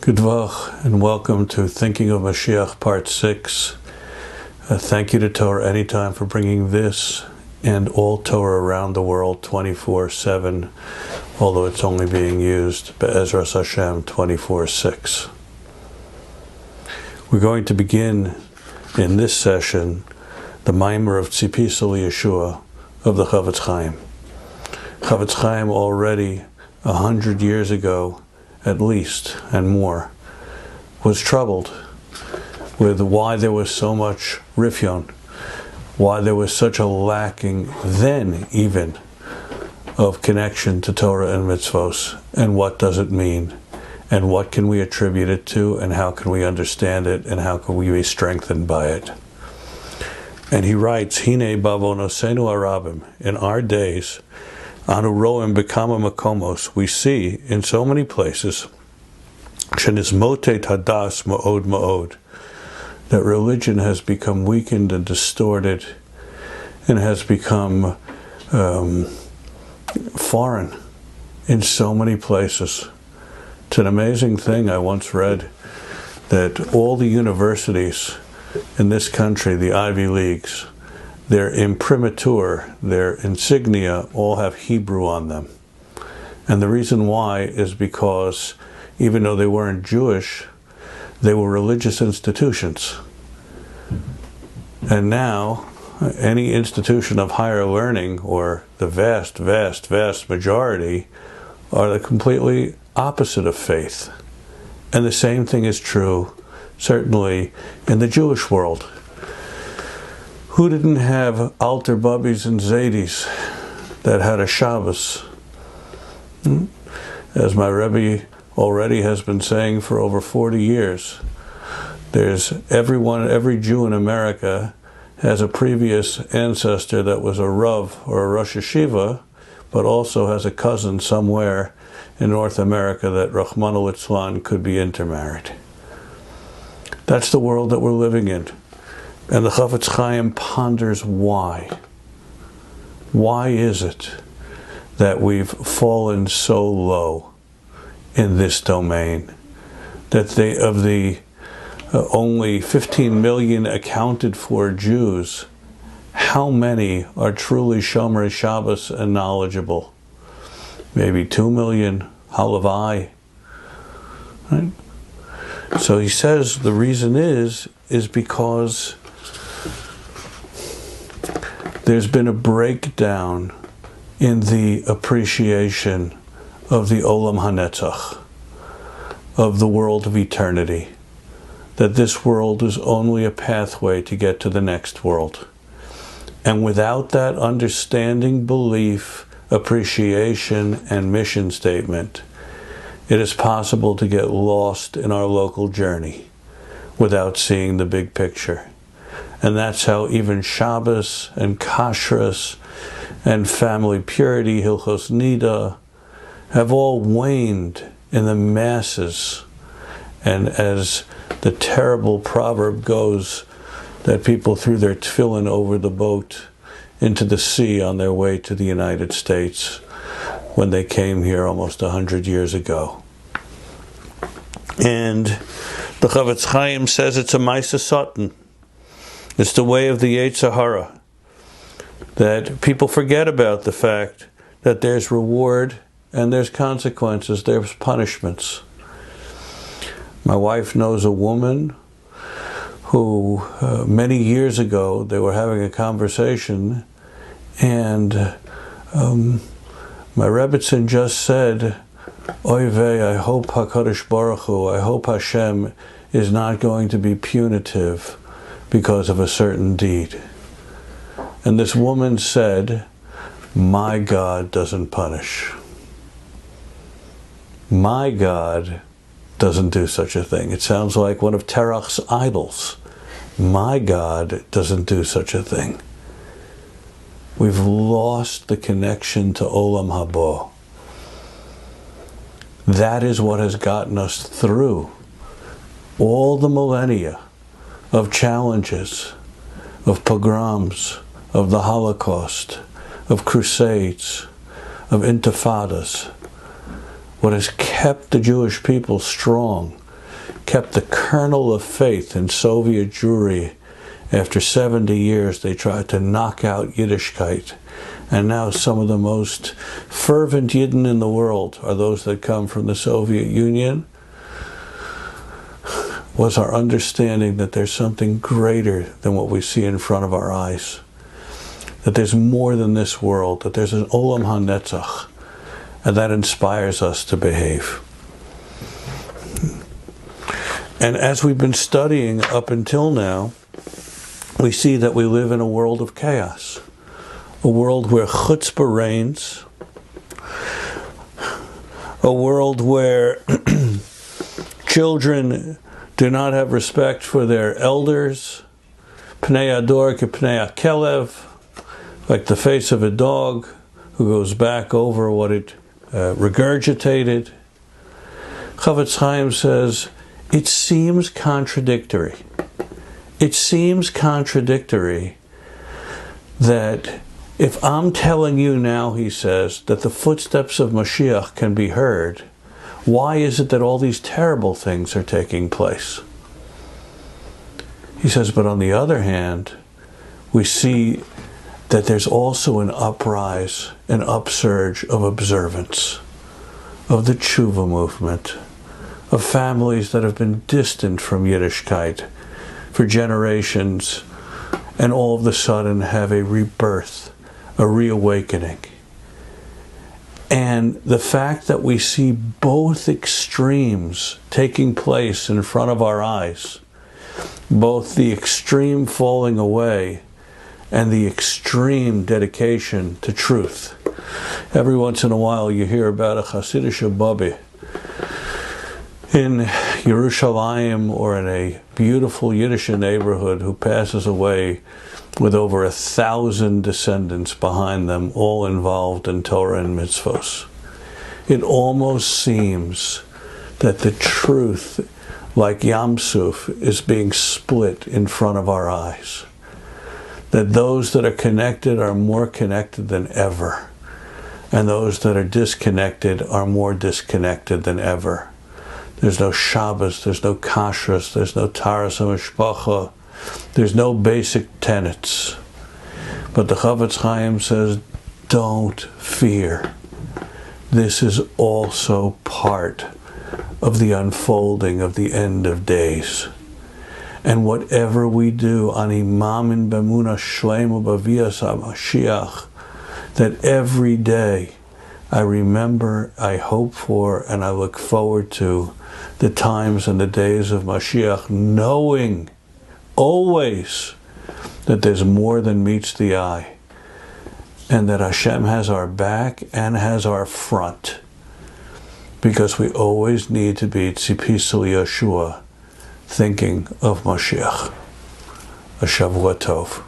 Good Vach, and welcome to Thinking of Moshiach Part 6. Thank you to Torah Anytime for bringing this and all Torah around the world 24/7, although it's only being used Be'ezras Hashem 24/6. We're going to begin in this session the Maimer of Tzipis Yeshua of the Chafetz Chaim. Chafetz Chaim already 100 years ago at least, and more, was troubled with why there was so much rifyon, why there was such a lacking then even of connection to Torah and mitzvos, and what does it mean, and what can we attribute it to, and how can we understand it, and how can we be strengthened by it. And he writes, Hine bavonosenu arabim, in our days, Anu roim bekama makomos, we see in so many places, shenismotet hadas ma'od ma'od, that religion has become weakened and distorted, and has become foreign in so many places. It's an amazing thing. I once read that all the universities in this country, the Ivy Leagues, their imprimatur, their insignia, all have Hebrew on them. And the reason why is because even though they weren't Jewish, they were religious institutions. And now, any institution of higher learning, or the vast, vast, vast majority, are the completely opposite of faith. And the same thing is true, certainly, in the Jewish world. Who didn't have altar bubbies and zaydis that had a Shabbos? As my Rebbe already has been saying for over 40 years, every Jew in America has a previous ancestor that was a Rav or a Rosh Yeshiva, but also has a cousin somewhere in North America that Rachmana litzlan could be intermarried. That's the world that we're living in. And the Chafetz Chaim ponders why. Why is it that we've fallen so low in this domain? That of the only 15 million accounted for Jews, how many are truly Shomer Shabbos and knowledgeable? Maybe 2 million, halavai. Right? So he says the reason is because there's been a breakdown in the appreciation of the Olam HaNetzach, of the world of eternity, that this world is only a pathway to get to the next world. And without that understanding, belief, appreciation, and mission statement, it is possible to get lost in our local journey without seeing the big picture. And that's how even Shabbos and Kashrus and family purity, Hilchos Nida, have all waned in the masses. And as the terrible proverb goes, that people threw their tefillin over the boat into the sea on their way to the United States when they came here almost 100 years ago. And the Chafetz Chaim says it's a Maisa Satan. It's the way of the Yetzer Hara, that people forget about the fact that there's reward and there's consequences, there's punishments. My wife knows a woman who many years ago they were having a conversation, and my Rebbitzin just said, Oy vey, I hope HaKadosh Baruch Hu, I hope Hashem is not going to be punitive because of a certain deed. And this woman said, my God doesn't punish. My God doesn't do such a thing. It sounds like one of Terach's idols. My God doesn't do such a thing. We've lost the connection to Olam Haba. That is what has gotten us through all the millennia of challenges, of pogroms, of the Holocaust, of crusades, of intifadas. What has kept the Jewish people strong kept the kernel of faith in Soviet Jewry. After 70 years, they tried to knock out Yiddishkeit. And now some of the most fervent Yidden in the world are those that come from the Soviet Union. Was our understanding that there's something greater than what we see in front of our eyes. That there's more than this world. That there's an Olam HaNetzach. And that inspires us to behave. And as we've been studying up until now, we see that we live in a world of chaos. A world where chutzpah reigns. A world where children do not have respect for their elders. Pnei ador kepnei akelev, like the face of a dog who goes back over what it regurgitated. Chavetz Chaim says, it seems contradictory. It seems contradictory that if I'm telling you now, he says, that the footsteps of Moshiach can be heard, why is it that all these terrible things are taking place? He says, but on the other hand, we see that there's also an uprise, an upsurge of observance, of the tshuva movement, of families that have been distant from Yiddishkeit for generations, and all of a sudden have a rebirth, a reawakening. And the fact that we see both extremes taking place in front of our eyes, both the extreme falling away and the extreme dedication to truth. Every once in a while you hear about a Hasidic Bobby in Yerushalayim or in a beautiful Yiddish neighborhood who passes away with over 1,000 descendants behind them, all involved in Torah and mitzvos. It almost seems that the truth, like Yam Suf, is being split in front of our eyes. That those that are connected are more connected than ever, and those that are disconnected are more disconnected than ever. There's no Shabbos, there's no Kashrus, there's no Taras HaMishpacha, there's no basic tenets. But the Chavetz Chaim says, don't fear. This is also part of the unfolding of the end of days. And whatever we do, ani mamin b'emuna shlema b'vias HaMashiach, that every day I remember, I hope for, and I look forward to the times and the days of Mashiach, knowing always that there's more than meets the eye, and that Hashem has our back and has our front, because we always need to be tzipisul Yeshua, thinking of Moshiach. A Shavua Tov.